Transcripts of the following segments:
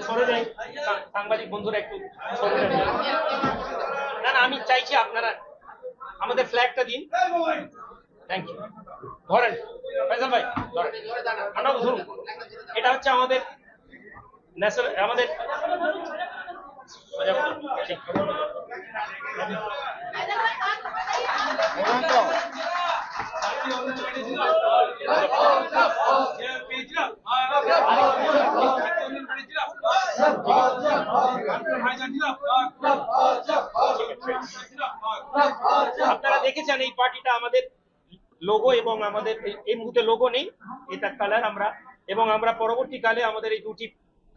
সরে যাই, সাংবাদিক বন্ধুরা একটু সরে যান। না না, আমি চাইছি আপনারা আমাদের ফ্ল্যাগটা দিন। Thank you. ধরেন ফয়সাল ভাই, ধরেন, আমরা ধরুন, এটা হচ্ছে আমাদের ন্যাশনাল, আমাদের আপনারা দেখেছেন এই পার্টিটা আমাদের লোগো, এবং আমাদের এই মুহূর্তে লোগো নেই, এটা কালার আমরা, এবং আমরা পরবর্তীকালে আমাদের এই দুটি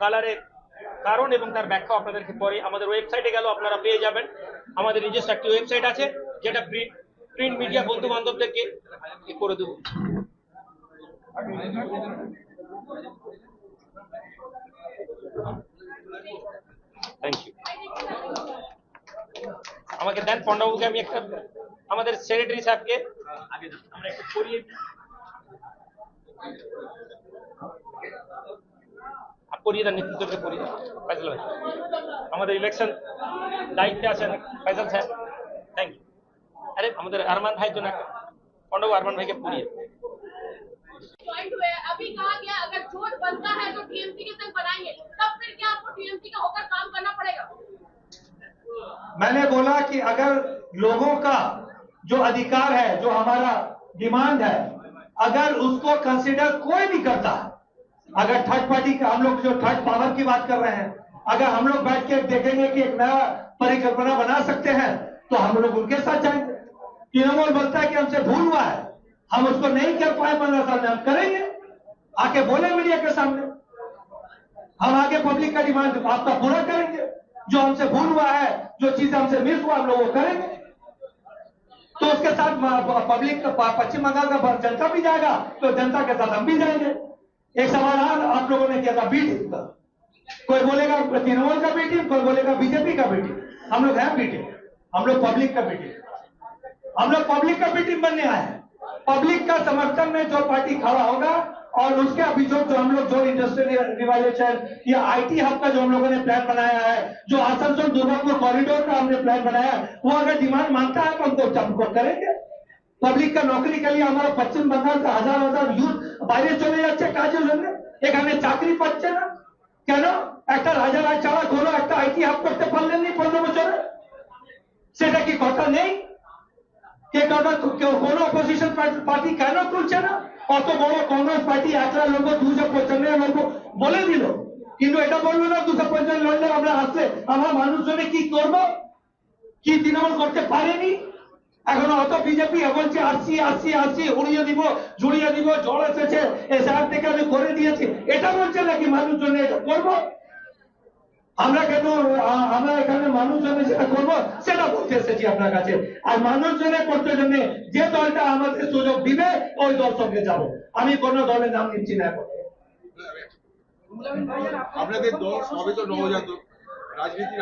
কালারের কারণ এবং তার ব্যাখ্যা আপনাদেরকে পরে আমাদের ওয়েবসাইটে গেল আপনারা পেয়ে যাবেন। আমাদের নিজস্ব একটি ওয়েবসাইট আছে যেটা প্রিন্ট মিডিয়া বন্ধু বান্ধবদেরকে করে দেবো। Thank you. আমাকে দেন পণ্ডবাবুকে, আমি একটা আমাদের সেক্রেটারি সাহেবকে আমরা একটু পড়িয়ে পড়িয়ে দেন, নেতৃত্বকে পড়িয়ে দেন। ফয়সাল ভাই আমাদের ইলেকশন দায়িত্বে আছেন, ফয়সাল সাহেব। Thank you. अरे আমাদের আরমান ভাই জন্য একটা পণ্ডবাবু আরমান ভাইকে পড়িয়ে। ज्वाइंट हुए, अभी कहा गया अगर जोड़ बनता है तो टीएमसी के संग बनाएंगे, तब फिर क्या आपको टीएमसी का होकर काम करना पड़ेगा? मैंने बोला कि अगर लोगों का जो अधिकार है, जो हमारा डिमांड है, अगर उसको कंसीडर कोई भी करता है, अगर थर्ड पार्टी का, हम लोग जो थर्ड पावर की बात कर रहे हैं, अगर हम लोग बैठ के देखेंगे कि एक नया परिकल्पना बना सकते हैं तो हम लोग उनके साथ जाएंगे। तृणमूल बोलता है कि हमसे भूल हुआ है, हम उसको नहीं कर पाए 15 साल में, हम करेंगे, आके बोले मीडिया के सामने, हम आगे पब्लिक का डिमांड आपका पूरा करेंगे। जो हमसे भूल हुआ है, जो चीज हमसे मिस हुआ, हम लोग वो करेंगे। तो उसके साथ पब्लिक, पश्चिम बंगाल का जनता भी जाएगा, तो जनता के साथ हम भी जाएंगे। एक सवाल आप लोगों ने किया था बी टीम का, कोई बोलेगा तृणमूल का बी टीम, कोई बोलेगा बीजेपी का बी टीम। हम लोग हैं बी टीम, हम लोग पब्लिक का बी टीम, हम लोग पब्लिक का बी टीम बनने आए हैं। पब्लिक का समर्थन में जो पार्टी खड़ा होगा, और उसके अभी जो हम लोग जो इंडस्ट्रियल रिवाइलेशन या आईटी हब का जो हम लोगों ने प्लान बनाया है, जो आसनसोल दुर्गापुर कॉरिडोर का हमने प्लान बनाया है, वो अगर डिमांड मांगता है तो हमको सपोर्ट करेंगे। पब्लिक का नौकरी के लिए हमारा पश्चिम बंगाल से हजार हजार यूथ বাইরে চলে যাচ্ছে কাজের জন্য, এখানে চাকরি পাচ্ছে না কেন? একটা রাজারাজ চালক হলো, একটা আইটি হাব করতে পারলেন না 15 বছরে, সেটা কি কথা নেই? কে কথা কোন অপোজিশন পার্টি কেন তুলছে না? অত বড় কংগ্রেস পার্টি 1 লাখ লোক 295 লোক বলে দিল, কিন্তু এটা বললো না 250 লড়লে আমরা আসলে আমরা মানুষজনে কি করব? কি তৃণমূল করতে পারেনি? এখন অত বিজেপি বলছে আসছি আসছি আসছি, উড়িয়ে দিব জুড়িয়ে দিব, জল এসেছে এসআর থেকে আমি করে দিয়েছি, এটা বলছে নাকি মানুষজনে এটা করব? আমরা কেন, আমরা এখানে মানুষজনে যেটা করবো সেটা বলতে এসেছি আপনার কাছে। আর মানুষজনে করতে জন্য যে দলটা আমাদের সুযোগ দিবে ওই দল সঙ্গে যাবো। আমি কোন দলের নাম নিচ্ছি না এখন। আপনাদের দল সবে তো নবজাতক, রাজনীতি